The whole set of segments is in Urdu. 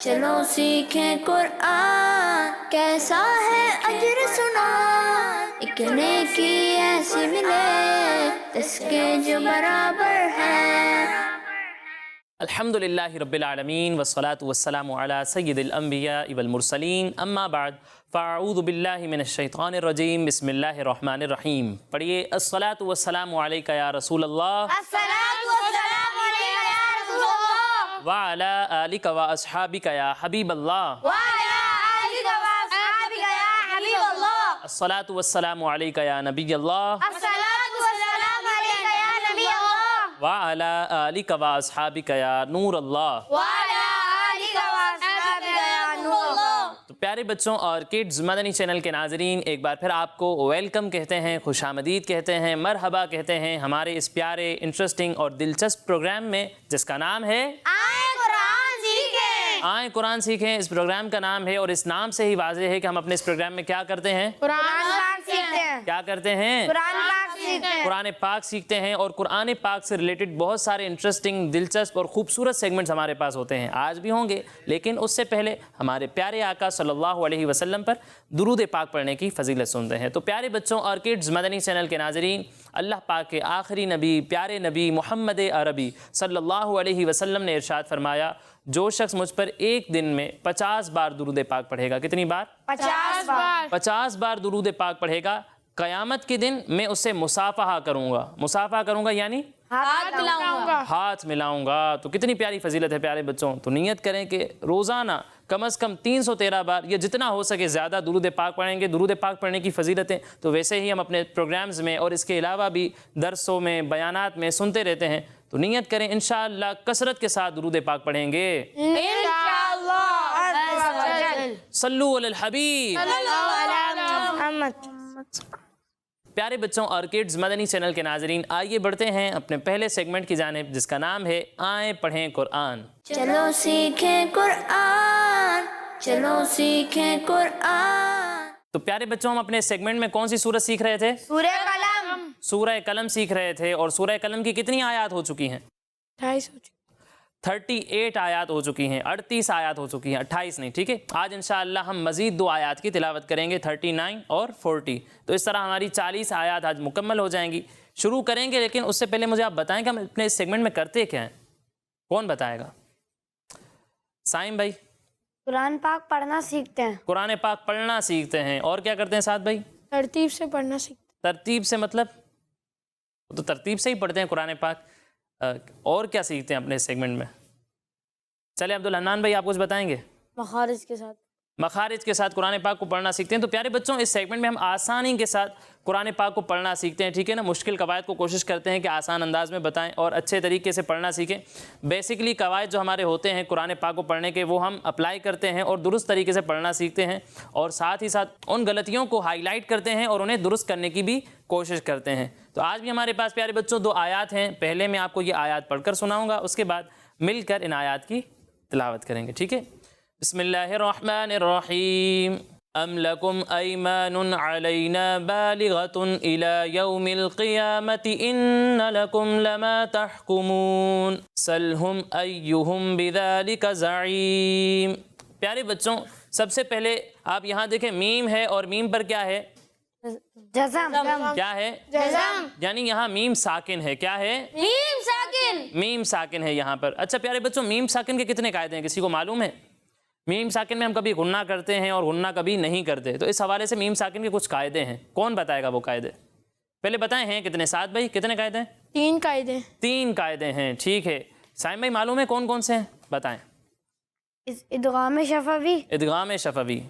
چلو سیکھیں قرآن کیسا ہے اجر سنا، ایک نیکی ایسی ملے اس کے جو برابر ہے۔ الحمدللہ رب العالمین والصلاة والسلام علی سید الانبیاء والمرسلین، اما بعد فاعوذ باللہ من الشیطان الرجیم، بسم اللہ الرحمن الرحیم۔ پڑھیے الصلاة والسلام علیکہ یا رسول اللہ، الصلاۃ والسلام علیکہ یا رسول اللہ، وعلی آلک و اصحابک یا حبیب اللہ، وعلی آلک و اصحابک یا حبیب اللہ، الصلاة والسلام علیکہ یا نبی اللہ، الصلاۃ والسلام علیکہ یا نبی اللہ، وعلی آلک و اصحابک یا نور اللہ۔ وعلی آلک و اصحابک یا نور اللہ۔ تو پیارے بچوں اور کڈز مدنی چینل کے ناظرین، ایک بار پھر آپ کو ویلکم کہتے ہیں، خوش آمدید کہتے ہیں، مرحبا کہتے ہیں ہمارے اس پیارے، انٹرسٹنگ اور دلچسپ پروگرام میں جس کا نام ہے آئیں قرآن سیکھیں، آئیں قرآن سیکھیں۔ اس پروگرام کا نام ہے اور اس نام سے ہی واضح ہے کہ ہم اپنے اس پروگرام میں کیا کرتے ہیں، قرآن پاک سیکھتے ہیں، کیا کرتے ہیں، قرآن پاک سیکھتے ہیں، قرآن پاک سیکھتے ہیں۔ اور قرآن پاک سے ریلیٹڈ بہت سارے انٹرسٹنگ، دلچسپ اور خوبصورت سیگمنٹس ہمارے پاس ہوتے ہیں، آج بھی ہوں گے، لیکن اس سے پہلے ہمارے پیارے آقا صلی اللہ علیہ وسلم پر درود پاک پڑھنے کی فضیلت سنتے ہیں۔ تو پیارے بچوں اور کڈز مدنی چینل کے ناظرین، اللہ پاک کے آخری نبی، پیارے نبی محمد عربی صلی اللہ علیہ وسلم نے ارشاد فرمایا، جو شخص مجھ پر ایک دن میں 50 بار درود پاک پڑھے گا، کتنی بار؟ 50 بار، 50 بار درود پاک پڑھے گا، قیامت کے دن میں اس سے مصافحہ کروں گا۔ مصافحہ کروں گا یعنی ہاتھ ملاؤں گا، ہاتھ ملاؤں گا۔ تو کتنی پیاری فضیلت ہے پیارے بچوں۔ تو نیت کریں کہ روزانہ کم از کم 313 بار یا جتنا ہو سکے زیادہ درود پاک پڑھیں گے۔ درود پاک پڑھنے کی فضیلتیں تو ویسے ہی ہم اپنے پروگرامز میں اور اس کے علاوہ بھی درسوں میں، بیانات میں سنتے رہتے ہیں۔ تو نیت کریں انشاءاللہ کثرت کے ساتھ درود پاک پڑھیں گے۔ انشاءاللہ عز و جل، صلو علی الحبیب۔ صلی اللہ علیہ محمد۔ پیارے بچوں اور کڈز مدنی چینل کے ناظرین، آئیے بڑھتے ہیں اپنے پہلے سیگمنٹ کی جانب جس کا نام ہے آئیں پڑھیں قرآن۔ چلو سیکھیں قرآن، چلو سیکھیں قرآن۔ تو پیارے بچوں، ہم اپنے سیگمنٹ میں کون سی سورت سیکھ رہے تھے؟ سورہ قلم، سورہ قلم سیکھ رہے تھے، اور سورہ قلم کی کتنی آیات ہو چکی ہیں؟ 38 آیات ہو چکی ہیں، 38 آیات ہو چکی ہیں، 28 نہیں، ٹھیک ہے۔ آج انشاءاللہ ہم مزید 2 آیات کی تلاوت کریں گے، 39 اور 40۔ تو اس طرح ہماری 40 آیات آج مکمل ہو جائیں گی۔ شروع کریں گے، لیکن اس سے پہلے مجھے آپ بتائیں کہ ہم اپنے اس سیگمنٹ میں کرتے کیا ہیں؟ کون بتائے گا؟ سائم بھائی۔ قرآن پاک پڑھنا سیکھتے ہیں، قرآن پاک پڑھنا سیکھتے ہیں، اور کیا کرتے ہیں ساتھ بھائی؟ ترتیب سے پڑھنا سیکھتے ترتیب سے مطلب تو ترتیب سے ہی پڑھتے ہیں قرآن پاک، اور کیا سیکھتے ہیں اپنے سیگمنٹ میں؟ چلے عبدالحنان بھائی آپ کچھ بتائیں گے؟ ہیں، مخارج کے ساتھ مخارج کے ساتھ قرآن پاک کو پڑھنا سیکھتے ہیں۔ تو پیارے بچوں، اس سیگمنٹ میں ہم آسانی کے ساتھ قرآن پاک کو پڑھنا سیکھتے ہیں، ٹھیک ہے نا۔ مشکل قواعد کو کوشش کرتے ہیں کہ آسان انداز میں بتائیں اور اچھے طریقے سے پڑھنا سیکھیں۔ بیسیکلی قواعد جو ہمارے ہوتے ہیں قرآن پاک کو پڑھنے کے، وہ ہم اپلائی کرتے ہیں اور درست طریقے سے پڑھنا سیکھتے ہیں، اور ساتھ ہی ساتھ ان غلطیوں کو ہائی لائٹ کرتے ہیں اور انہیں درست کرنے کی بھی کوشش کرتے ہیں۔ تو آج بھی ہمارے پاس پیارے بچوں 2 آیات ہیں۔ پہلے میں آپ کو یہ آیات پڑھ کر سناؤں گا، اس کے بعد مل کر ان آیات کی تلاوت کریں گے، ٹھیک ہے۔ بسم اللہ الرحمن الرحیم۔ ام لکم ایمان علینا بالغۃ الی یوم القیامۃ ان لکم لما تحکمون سلہم ایہم بذلک زعیم۔ پیارے بچوں، سب سے پہلے آپ یہاں دیکھیں میم ہے، اور میم پر کیا ہے؟ جزم، کیا ہے؟ جزم، یعنی یہاں میم ساکن ہے۔ کیا ہے؟ میم ساکن، میم ساکن ہے یہاں پر۔ اچھا پیارے بچوں، میم ساکن کے کتنے قاعدے ہیں، کسی کو معلوم ہے؟ میم ساکن میں ہم کبھی غنہ کرتے ہیں اور غنہ کبھی نہیں کرتے، تو اس حوالے سے میم ساکن کے کچھ قاعدے ہیں۔ کون بتائے گا وہ قاعدے؟ پہلے بتائیں ہیں کتنے؟ ساتھ بھائی کتنے قاعدے ہیں؟ 3 قاعدے، 3 قاعدے ہیں، ٹھیک ہے۔ سائم بھائی معلوم ہے کون کون سے ہیں؟ بتائیں۔ ادغام شفوی، ادغام شفوی،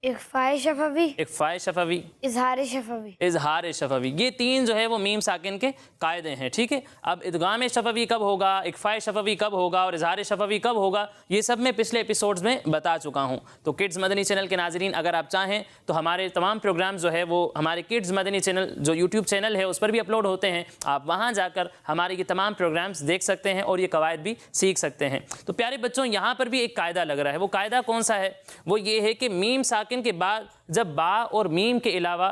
اخفاء شفوی، اخفاء شفوی، اظہار شفوی۔ اظہار شفوی، یہ 3 جو ہے وہ میم ساکن کے قاعدے ہیں، ٹھیک ہے۔ اب ادغام شفوی کب ہوگا، اخفاء شفوی کب ہوگا، اور اظہار شفوی کب ہوگا، یہ سب میں پچھلے ایپیسوڈز میں بتا چکا ہوں۔ تو کڈز مدنی چینل کے ناظرین، اگر آپ چاہیں تو ہمارے تمام پروگرام جو ہے وہ ہمارے کڈز مدنی چینل جو یوٹیوب چینل ہے اس پر بھی اپلوڈ ہوتے ہیں، آپ وہاں جا کر ہمارے یہ تمام پروگرامز دیکھ سکتے ہیں اور یہ قواعد بھی سیکھ سکتے ہیں۔ تو پیارے بچوں، یہاں پر بھی ایک قاعدہ لگ رہا ہے، وہ قاعدہ کون سا ہے؟ وہ یہ ہے کہ میم ساکن کے بعد جب با اور میم کے علاوہ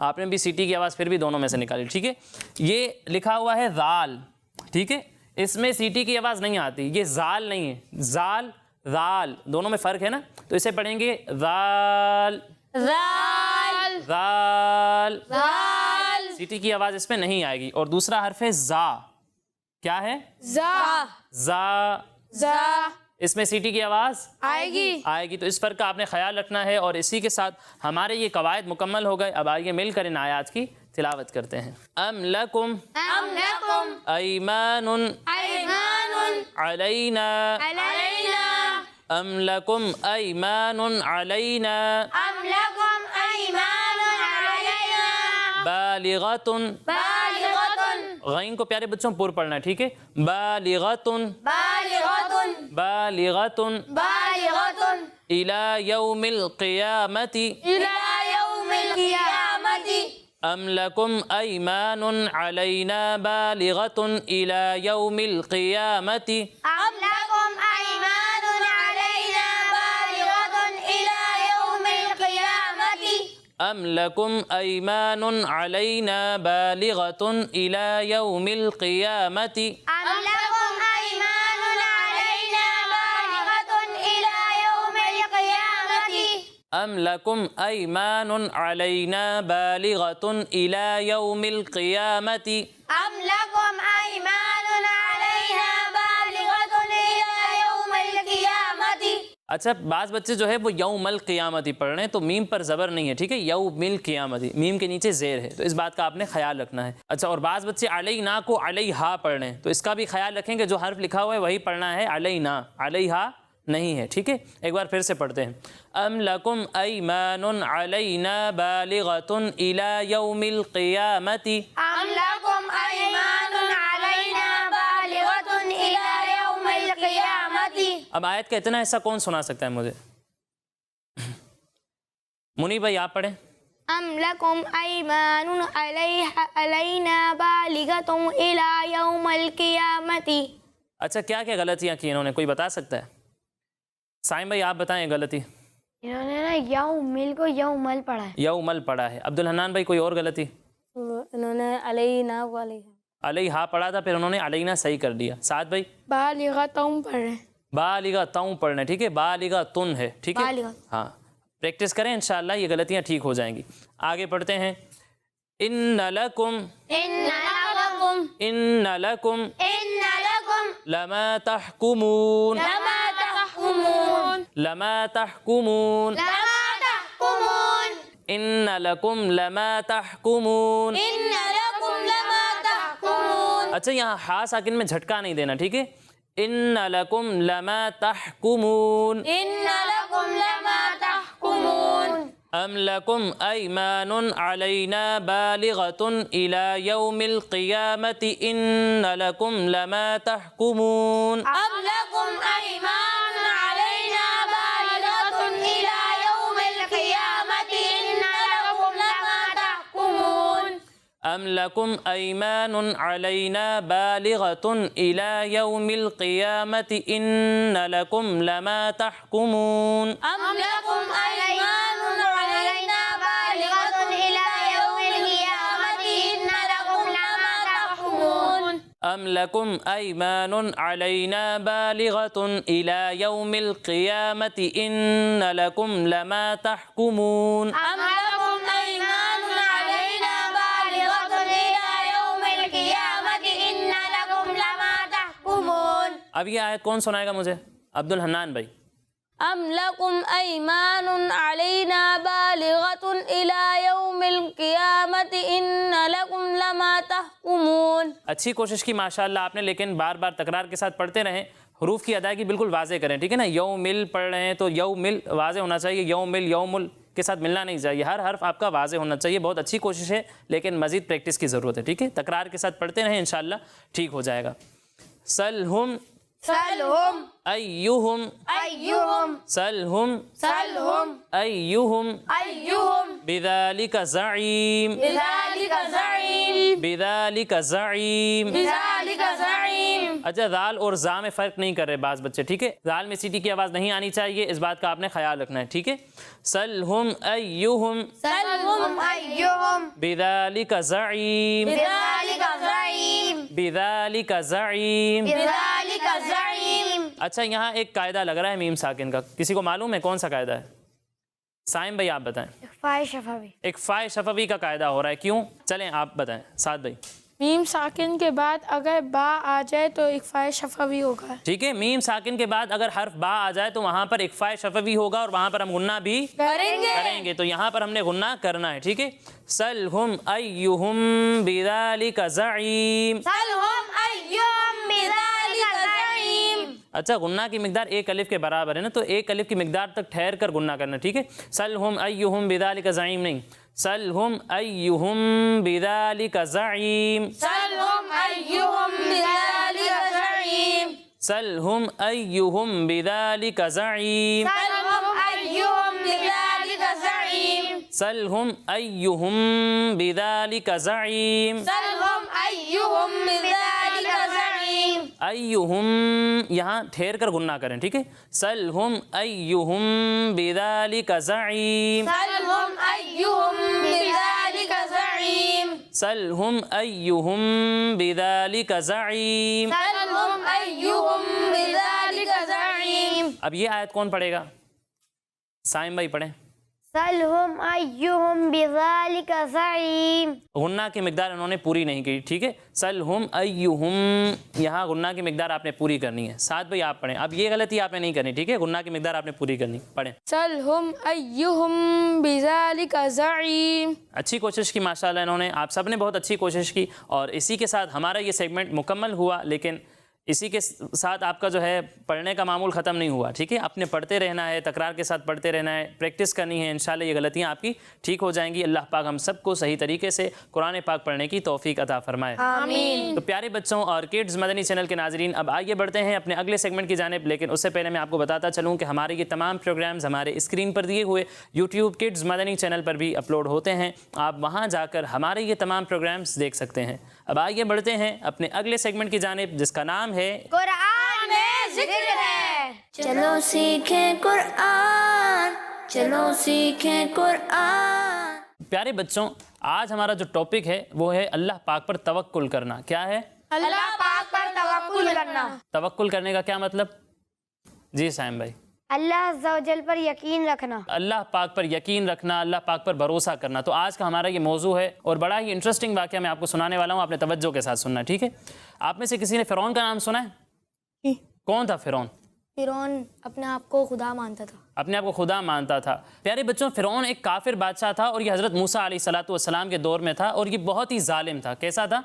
آپ نے بھی سیٹی کی آواز پھر بھی دونوں میں سے نکالی. ٹھیک ہے, یہ لکھا ہوا ہے ذال. ٹھیک ہے, اس میں سیٹی کی آواز نہیں آتی, یہ زال نہیں ہے, زال ذال دونوں میں فرق ہے نا. تو اسے پڑھیں گے ذال ذال ذال. ذال سیٹی کی آواز اس میں نہیں آئے گی. اور دوسرا حرف ہے زا. کیا ہے؟ زا زا. زا اس میں سیٹی کی آواز آئے گی. تو اس فرق کا آپ نے خیال رکھنا ہے. اور اسی کے ساتھ ہمارے یہ قواعد مکمل ہو گئے. اب آئیے مل کر ان آیات کی تلاوت کرتے ہیں. ام لکم ام لکم ایمان ایمان علینا علینا ام لکم ایمان علینا ام لکم ایمان علینا بالغۃ. بالغۃ غین کو پیارے بچوں پر پڑھنا ہے. ٹھیک ہے, بالغۃ بالغۃ بالغۃ بالغۃ الی یوم القیامۃ الی یوم القیامۃ ام لکم ایمان علینا بالغۃ الی یوم القیامۃ ام لکم ایمان علینا بالغۃ الی یوم القیامۃ ام لکم ایمان علینا بالغۃ الی یوم القیامۃ. ام لکم ایمان علینا بالغۃ الی یوم القیامۃ ام لکم ایمان علینا بالغۃ الی یوم القیامۃ. ام لکم ایمان علینا بالغۃ الی یوم القیامۃ. اچھا, بعض بچے جو ہے وہ یوم القیامت ہی پڑھ رہے ہیں, تو میم پر زبر نہیں ہے. ٹھیک ہے, یوم القیامت, میم کے نیچے زیر ہے, تو اس بات کا آپ نے خیال رکھنا ہے. اچھا, اور بعض بچے علینا کو علیہا پڑھ رہے ہیں, تو اس کا بھی خیال رکھیں کہ جو حرف لکھا ہوا ہے وہی پڑھنا ہے, علینا, علیہا نہیں ہے. ٹھیک ہے, ایک بار پھر سے پڑھتے ہیں. ام لکم ایمان علینا بالغۃ الی یوم القیامۃ ام لکم ایمان علینا بالغۃ الی یوم القیامۃ. اب آیت کا اتنا حصہ کون سنا سکتا ہے مجھے؟ منی بھائی آپ پڑھیں. ام لکم ایمان علینا بالغۃ الی یوم القیامۃ. اچھا, کیا کیا غلطیاں کی انہوں نے, کوئی بتا سکتا ہے؟ سائم بھائی آپ بتائیں غلطی. انہوں نے نا یومل کو یومل پڑھا ہے. یومل پڑھا ہے. عبدالحنان بھائی کوئی اور غلطی؟ انہوں نے علینا کو علیہا پڑھا تھا, پھر انہوں نے علینا صحیح کر دیا. سعد بھائی بالغۃ پڑھ رہے ہیں. بالغۃ پڑھنا ہے. ٹھیک ہے, بالغۃ ہے. ٹھیک ہے, بالغۃ. ہاں پریکٹس کریں, انشاءاللہ یہ غلطیاں ٹھیک ہو جائیں گی. آگے پڑھتے ہیں. ان لکم ان لکم ان لکم ان لکم لما تحکمون لما تحکمون لما تحکمون لما تحکمون ان لکم لما تحکمون. ان لکم لما تحکمون. اچھا, یہاں ہا ساکن میں جھٹکا نہیں دینا. ٹھیک ہے, ان لکم لما تحکمون. ان لکم لما تحکمون. ام لکم ایمان علینا بالغۃ الی یوم القیامۃ ان لکم لما تحکمون. ام لکم ایمان علینا بالغۃ الی یوم القیامۃ ان لکم لما تحکمون. ام لکم ایمان علینا بالغۃ الی یوم القیامۃ ان لکم لما تحکمون. ام لکم ایمان علینا بالغۃ الی یوم القیامۃ ان لکم لما تحکمون. ام لکم ایمان علینا بالغۃ الی یوم القیامۃ ان لکم لما تحکمون. ام لکم ایمان علینا بالغۃ الی یوم القیامۃ ان لکم لما تحکمون. اب یہ آیت کون سنائے گا مجھے؟ عبدالحنان بھائی. ام لکم ایمان علینا بالغۃ الی یوم القیامۃ ان لکم لما تحکمون. اچھی کوشش کی ماشاءاللہ آپ نے, لیکن بار بار تکرار کے ساتھ پڑھتے رہیں. حروف کی ادائیگی بالکل واضح کریں. ٹھیک ہے نا, یومل پڑھ رہے ہیں تو یومل واضح ہونا چاہیے, یومل یومل کے ساتھ ملنا نہیں چاہیے. ہر حرف آپ کا واضح ہونا چاہیے. بہت اچھی کوشش ہے, لیکن مزید پریکٹس کی ضرورت ہے. ٹھیک ہے, تکرار کے ساتھ پڑھتے رہیں, انشاءاللہ ٹھیک ہو جائے گا. سلہم سلہم ایہم ایہم سلہم سلہم ایہم ایہم بذالک زعیم بذالک زعیم بذالک زعیم بذالک زعیم اچھا زال اور زا میں فرق نہیں کر رہے بعض بچے، ٹھیک ہے، زال میں سیٹی کی آواز نہیں آنی چاہیے، اس بات کا آپ نے خیال رکھنا ہے، ٹھیک ہے. سلہم ایہم سلہم ایہم بذالک زعیم بذالک زعیم بذالک زعیم. بذالک زعیم. اچھا یہاں ایک قاعدہ لگ رہا ہے میم ساکن کا، کسی کو معلوم ہے کون سا قاعدہ ہے؟ سائم بھائی آپ بتائیں. فائے شفوی. ایک فائے شفوی کا قاعدہ ہو رہا ہے، کیوں؟ چلیں آپ بتائیں سعد بھائی. میم ساکن کے بعد اگر با آ جائے تو اکفائے شفوی ہوگا. ٹھیک ہے، میم ساکن کے بعد اگر حرف با آ جائے تو وہاں پر اکفائے شفوی ہوگا اور وہاں پر ہم غنہ بھی کریں گے، تو یہاں پر ہم نے غنہ کرنا ہے، ٹھیک ہے. سلہم ایہم بذالک زعیم. سلہم ایہم بذالک زعیم. اچھا غنہ کی مقدار ایک الف کے برابر ہے نا، تو ایک الف کی مقدار تک ٹھہر کر غنہ کرنا، ٹھیک ہے. سلہم ایہم بذالک زعیم نہیں، سلہم ایہم بذالک زعیم. سلہم ایہم بذالک زعیم. سلہم ایہم بذالک زعیم. سلہم ایہم بذالک زعیم. سلہم ایہم بذالک زعیم. سلہم ایہم بذالک زعیم. ایہم یہاں ٹھہر کر غنہ کریں، ٹھیک ہے. سلہم ایہم بذالک زعیم. سلہم ایہم بذالک زعیم. سلہم ایہم بذالک زعیم. سلہم ایہم بذالک زعیم. اب یہ آیت کون پڑھے گا؟ سائم بھائی پڑھیں. سلہم ایہم بذالک زعیم. غنہ کی مقدار انہوں نے پوری نہیں کی، ٹھیک ہے. سلہم ایہم یہاں غنہ کی مقدار آپ نے پوری کرنی ہے. سعد بھائی آپ پڑھیں. اب یہ غلطی آپ نے نہیں کرنی، ٹھیک ہے، غنہ کی مقدار آپ نے پوری کرنی. پڑھیں. سلہم ایہم بذالک زعیم. اچھی کوشش کی ماشاءاللہ انہوں نے، آپ سب نے بہت اچھی کوشش کی، اور اسی کے ساتھ ہمارا یہ سیگمنٹ مکمل ہوا. لیکن اسی کے ساتھ آپ کا جو ہے پڑھنے کا معمول ختم نہیں ہوا، ٹھیک ہے. آپ نے پڑھتے رہنا ہے، تکرار کے ساتھ پڑھتے رہنا ہے، پریکٹس کرنی ہے. انشاءاللہ یہ غلطیاں آپ کی ٹھیک ہو جائیں گی. اللہ پاک ہم سب کو صحیح طریقے سے قرآن پاک پڑھنے کی توفیق عطا فرمائے. آمین. تو پیارے بچوں اور کڈز مدنی چینل کے ناظرین، اب آگے بڑھتے ہیں اپنے اگلے سیگمنٹ کی جانب. لیکن اس سے پہلے میں آپ کو بتاتا چلوں کہ ہمارے یہ تمام پروگرامز ہمارے اسکرین پر دیے ہوئے یوٹیوب کڈز مدنی چینل پر بھی اپلوڈ ہوتے ہیں. آپ وہاں جا کر ہمارے یہ تمام پروگرامز دیکھ سکتے ہیں. اب آگے بڑھتے ہیں اپنے اگلے سیگمنٹ کی جانب، جس کا نام ہے قرآن میں ذکر ہے. چلو سیکھیں قرآن، چلو سیکھیں قرآن. پیارے بچوں، آج ہمارا جو ٹاپک ہے وہ ہے اللہ پاک پر توکل کرنا. کیا ہے؟ اللہ پاک پر توکل کرنا. توکل کرنے کا کیا مطلب؟ جی سائم بھائی. اللہ عز و جل پر یقین رکھنا. اللہ پاک پر یقین رکھنا، اللہ پاک پر بھروسہ کرنا. تو آج کا ہمارا یہ موضوع ہے، اور بڑا ہی انٹرسٹنگ واقعہ میں آپ کو سنانے والا ہوں. آپ نے توجہ کے ساتھ سننا، ٹھیک ہے. آپ میں سے کسی نے فرعون کا نام سنا ہے؟ کون تھا فرعون؟ فرعون اپنے آپ کو خدا مانتا تھا. اپنے آپ کو خدا مانتا تھا. پیارے بچوں، فرعون ایک کافر بادشاہ تھا، اور یہ حضرت موسیٰ علیہ السلام کے دور میں تھا، اور یہ بہت ہی ظالم تھا. کیسا تھا؟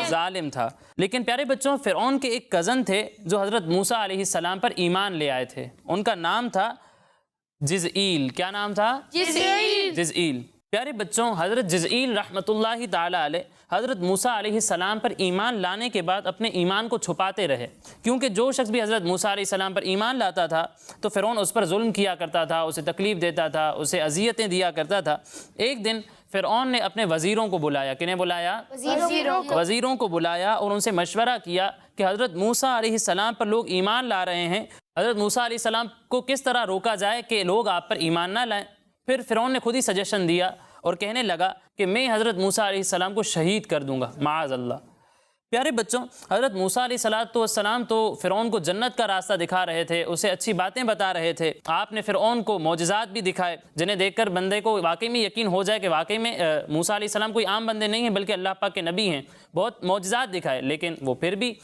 ظالم تھا. لیکن پیارے بچوں، فرعون کے ایک کزن تھے جو حضرت موسیٰ علیہ السلام پر ایمان لے آئے تھے. ان کا نام تھا جزئیل. کیا نام تھا؟ جزئیل. پیارے بچوں، حضرت جزئیل رحمۃ اللہ تعالی علیہ حضرت موسیٰ علیہ السلام پر ایمان لانے کے بعد اپنے ایمان کو چھپاتے رہے، کیونکہ جو شخص بھی حضرت موسیٰ علیہ السلام پر ایمان لاتا تھا تو فرعون اس پر ظلم کیا کرتا تھا، اسے تکلیف دیتا تھا، اسے اذیتیں دیا کرتا تھا. ایک دن فرعون نے اپنے وزیروں کو بلایا. کنہیں بلایا؟ وزیروں کو بلایا، اور ان سے مشورہ کیا کہ حضرت موسیٰ علیہ السلام پر لوگ ایمان لا رہے ہیں، حضرت موسیٰ علیہ السلام کو کس طرح روکا جائے کہ لوگ آپ پر ایمان نہ لائیں. پھر فرعون نے خود ہی سجیشن دیا اور کہنے لگا کہ میں حضرت موسیٰ علیہ السلام کو شہید کر دوں گا، معاذ اللہ. پیارے بچوں، حضرت موسیٰ علیہ السلام تو فرعون کو جنت کا راستہ دکھا رہے تھے، اسے اچھی باتیں بتا رہے تھے. آپ نے فرعون کو معجزات بھی دکھائے جنہیں دیکھ کر بندے کو واقعی میں یقین ہو جائے کہ واقعی میں موسیٰ علیہ السلام کوئی عام بندے نہیں ہیں بلکہ اللہ پاک کے نبی ہیں. بہت معجزات دکھائے، لیکن وہ پھر بھی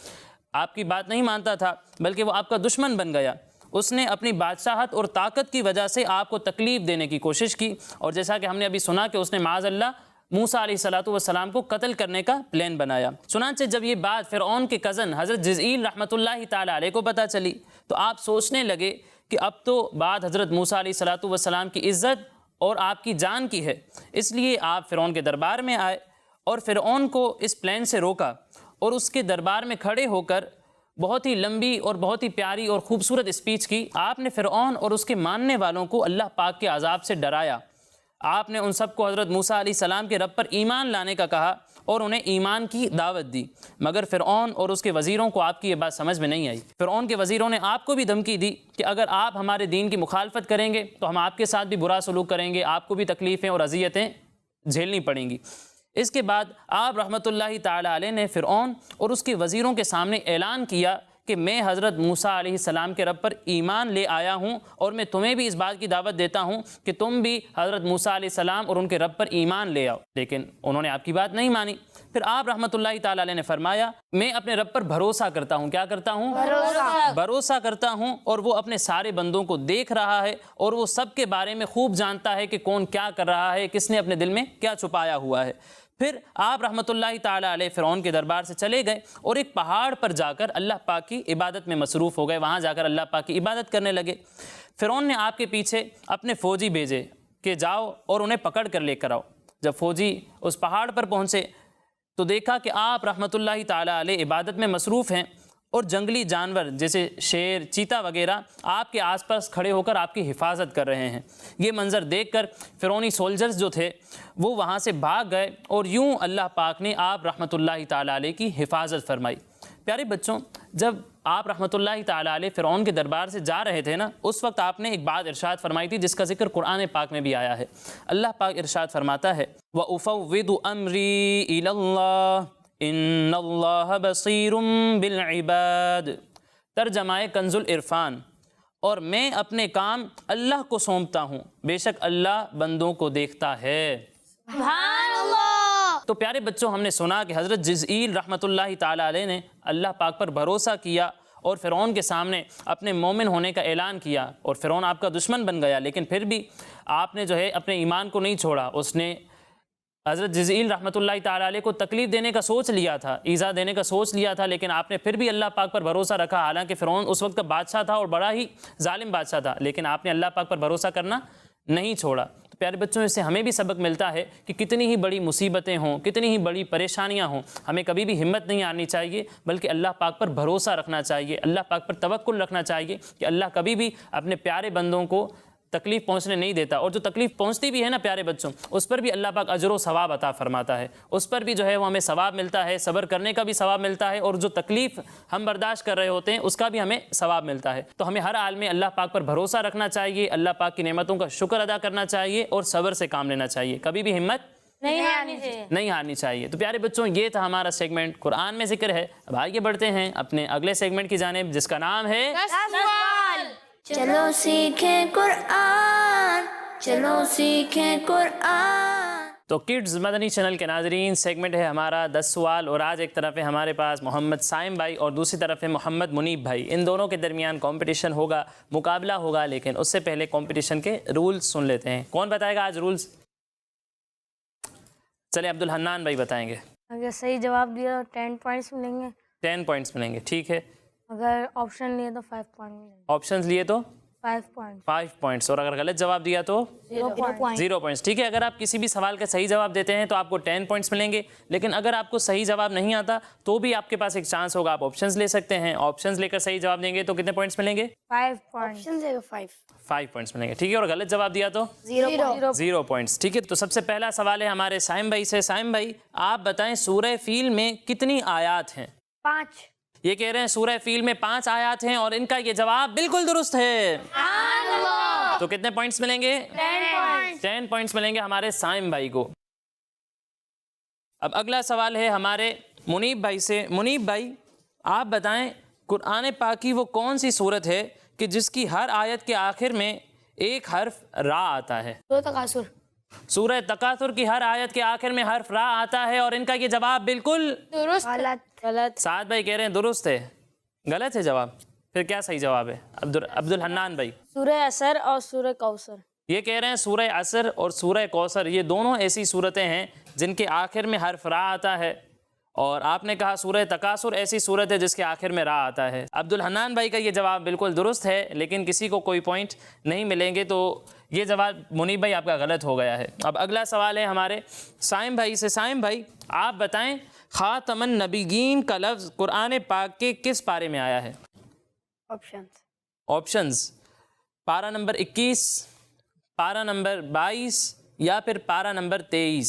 آپ کی بات نہیں مانتا تھا، بلکہ وہ آپ کا دشمن بن گیا. اس نے اپنی بادشاہت اور طاقت کی وجہ سے آپ کو تکلیف دینے کی کوشش کی، اور جیسا کہ ہم نے ابھی سنا کہ اس نے معاذ اللہ موسیٰ علیہ السلام کو قتل کرنے کا پلان بنایا. چنانچہ جب یہ بات فرعون کے کزن حضرت جزئیل رحمۃ اللہ تعالی علیہ کو پتہ چلی تو آپ سوچنے لگے کہ اب تو بات حضرت موسیٰ علیہ السلام کی عزت اور آپ کی جان کی ہے. اس لیے آپ فرعون کے دربار میں آئے اور فرعون کو اس پلان سے روکا، اور اس کے دربار میں کھڑے ہو کر بہت ہی لمبی اور بہت ہی پیاری اور خوبصورت اسپیچ کی. آپ نے فرعون اور اس کے ماننے والوں کو اللہ پاک کے عذاب سے ڈرایا. آپ نے ان سب کو حضرت موسیٰ علیہ السلام کے رب پر ایمان لانے کا کہا اور انہیں ایمان کی دعوت دی، مگر فرعون اور اس کے وزیروں کو آپ کی یہ بات سمجھ میں نہیں آئی۔ فرعون کے وزیروں نے آپ کو بھی دھمکی دی کہ اگر آپ ہمارے دین کی مخالفت کریں گے تو ہم آپ کے ساتھ بھی برا سلوک کریں گے، آپ کو بھی تکلیفیں اور اذیتیں جھیلنی پڑیں گی۔ اس کے بعد آپ رحمۃ اللہ تعالیٰ علیہ نے فرعون اور اس کے وزیروں کے سامنے اعلان کیا کہ میں حضرت موسیٰ علیہ السلام کے رب پر ایمان لے آیا ہوں اور میں تمہیں بھی اس بات کی دعوت دیتا ہوں کہ تم بھی حضرت موسیٰ علیہ السلام اور ان کے رب پر ایمان لے آؤ، لیکن انہوں نے آپ کی بات نہیں مانی۔ پھر آپ رحمۃ اللہ تعالیٰ علیہ نے فرمایا میں اپنے رب پر بھروسہ کرتا ہوں۔ کیا کرتا ہوں؟ بھروسہ کرتا ہوں، اور وہ اپنے سارے بندوں کو دیکھ رہا ہے اور وہ سب کے بارے میں خوب جانتا ہے کہ کون کیا کر رہا ہے، کس نے اپنے دل میں کیا چھپایا ہوا ہے۔ پھر آپ رحمۃ اللہ تعالیٰ علیہ فرعون کے دربار سے چلے گئے اور ایک پہاڑ پر جا کر اللہ پاک کی عبادت میں مصروف ہو گئے، وہاں جا کر اللہ پاک کی عبادت کرنے لگے۔ فرعون نے آپ کے پیچھے اپنے فوجی بھیجے کہ جاؤ اور انہیں پکڑ کر لے کر آؤ۔ جب فوجی اس پہاڑ پر پہنچے تو دیکھا کہ آپ رحمۃ اللہ تعالیٰ علیہ عبادت میں مصروف ہیں اور جنگلی جانور جیسے شیر، چیتا وغیرہ آپ کے آس پاس کھڑے ہو کر آپ کی حفاظت کر رہے ہیں۔ یہ منظر دیکھ کر فرعونی سولجرز جو تھے وہ وہاں سے بھاگ گئے اور یوں اللہ پاک نے آپ رحمۃ اللہ تعالیٰ علیہ کی حفاظت فرمائی۔ پیارے بچوں، جب آپ رحمۃ اللہ تعالیٰ علیہ فرعون کے دربار سے جا رہے تھے نا، اس وقت آپ نے ایک بات ارشاد فرمائی تھی جس کا ذکر قرآن پاک میں بھی آیا ہے۔ اللہ پاک ارشاد فرماتا ہے وَأُفَوِّضُ أَمْرِي إِلَى اللَّهِ ان اللہ بصیر بالعباد، ترجمہ کنز العرفان، اور میں اپنے کام اللہ کو سونپتا ہوں، بے شک اللہ بندوں کو دیکھتا ہے۔ سبحان اللہ۔ تو پیارے بچوں، ہم نے سنا کہ حضرت جزئیل رحمۃ اللہ تعالیٰ علیہ نے اللہ پاک پر بھروسہ کیا اور فرعون کے سامنے اپنے مومن ہونے کا اعلان کیا، اور فرعون آپ کا دشمن بن گیا، لیکن پھر بھی آپ نے جو ہے اپنے ایمان کو نہیں چھوڑا۔ اس نے حضرت جزئیل رحمۃ اللہ تعالیٰ علیہ کو تکلیف دینے کا سوچ لیا تھا، ایذا دینے کا سوچ لیا تھا، لیکن آپ نے پھر بھی اللہ پاک پر بھروسہ رکھا۔ حالانکہ فرعون اس وقت کا بادشاہ تھا اور بڑا ہی ظالم بادشاہ تھا، لیکن آپ نے اللہ پاک پر بھروسہ کرنا نہیں چھوڑا۔ تو پیارے بچوں، اس سے ہمیں بھی سبق ملتا ہے کہ کتنی ہی بڑی مصیبتیں ہوں، کتنی ہی بڑی پریشانیاں ہوں، ہمیں کبھی بھی ہمت نہیں آنی چاہیے، بلکہ اللہ پاک پر بھروسہ رکھنا چاہیے، اللہ پاک پر توکل رکھنا چاہیے کہ اللہ کبھی بھی اپنے پیارے بندوں کو تکلیف پہنچنے نہیں دیتا، اور جو تکلیف پہنچتی بھی ہے نا پیارے بچوں، اس پر بھی اللہ پاک اجر و ثواب عطا فرماتا ہے، اس پر بھی جو ہے وہ ہمیں ثواب ملتا ہے، صبر کرنے کا بھی ثواب ملتا ہے، اور جو تکلیف ہم برداشت کر رہے ہوتے ہیں اس کا بھی ہمیں ثواب ملتا ہے۔ تو ہمیں ہر حال میں اللہ پاک پر بھروسہ رکھنا چاہیے، اللہ پاک کی نعمتوں کا شکر ادا کرنا چاہیے اور صبر سے کام لینا چاہیے، کبھی بھی ہمت نہیں ہارنی چاہیے۔ تو پیارے بچوں، یہ تھا ہمارا سیگمنٹ قرآن میں ذکر ہے۔ اب آگے بڑھتے ہیں اپنے اگلے سیگمنٹ کی جانب، جس کا نام ہے چلو سیکھیں قرآن، چلو سیکھیں قرآن۔ تو کڈز مدنی چینل کے ناظرین، سیگمنٹ ہے ہمارا 10 سوال، اور آج ایک طرف ہے ہمارے پاس محمد سائم بھائی اور دوسری طرف ہے محمد منیب بھائی۔ ان دونوں کے درمیان کمپٹیشن ہوگا، مقابلہ ہوگا، لیکن اس سے پہلے کمپٹیشن کے رولز سن لیتے ہیں۔ کون بتائے گا آج رولز؟ چلے عبد الحنان بھائی بتائیں گے۔ اگر صحیح جواب دیا تو 10 پوائنٹس ملیں گے، 10 پوائنٹس ملیں گے، ٹھیک ہے۔ اگر آپشن لیے تو 5 پوائنٹ ملیں گے، آپشنز لیے تو 5 پوائنٹ، 5 پوائنٹس، اور اگر غلط جواب دیا تو 0 پوائنٹس، ٹھیک ہے۔ اگر آپ کسی بھی سوال کا صحیح جواب دیتے ہیں تو آپ کو 10 پوائنٹس ملیں گے، لیکن اگر آپ کو صحیح جواب نہیں آتا تو بھی آپ کے پاس ایک چانس ہوگا، آپ آپشنز لے سکتے ہیں۔ آپشنز لے کر صحیح جواب دیں گے تو کتنے پوائنٹس ملیں گے؟ 5 پوائنٹ، 5 پوائنٹس ملیں گے، ٹھیک ہے۔ اور غلط جواب دیا تو 0 پوائنٹس، ٹھیک ہے۔ تو سب سے پہلا سوال ہے ہمارے سائم بھائی سے۔ سائم بھائی، آپ بتائیں سورہ فیل میں کتنی آیات ہیں؟ 5۔ یہ کہہ رہے ہیں سورہ فیل میں 5 آیات ہیں، اور ان کا یہ جواب بالکل درست ہے۔ تو کتنے پوائنٹس ملیں گے؟ 10 پوائنٹس ملیں گے ہمارے سائم بھائی کو۔ اب اگلا سوال ہے ہمارے منیب بھائی سے۔ منیب بھائی، آپ بتائیں قرآن پاک کی وہ کون سی صورت ہے کہ جس کی ہر آیت کے آخر میں ایک حرف را آتا ہے؟ سورہ تکاثر کی ہر آیت کے آخر میں حرف را آتا ہے، اور ان کا یہ جواب بالکل غلط۔ سعد بھائی کہہ رہے ہیں درست ہے، غلط ہے جواب؟ پھر کیا صحیح جواب ہے عبد الحنان بھائی؟ سورہ عصر اور سورہ کوثر۔ یہ کہہ رہے ہیں سورہ عصر اور سورہ کوثر، یہ دونوں ایسی صورتیں ہیں جن کے آخر میں حرف را آتا ہے، اور آپ نے کہا سورہ تکاثر ایسی صورت ہے جس کے آخر میں را آتا ہے۔ عبد الحنان بھائی کا یہ جواب بالکل درست ہے، لیکن کسی کو کوئی پوائنٹ نہیں ملیں گے، تو یہ جواب منیب بھائی آپ کا غلط ہو گیا ہے۔ اب اگلا سوال ہے ہمارے سائم بھائی سے۔ سائم بھائی، آپ بتائیں خاتم النبیین کا لفظ قرآن پاک کے کس پارے میں آیا ہے؟ آپشنز: پارہ نمبر 21، پارہ نمبر 22، یا پھر پارہ نمبر 23؟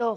2।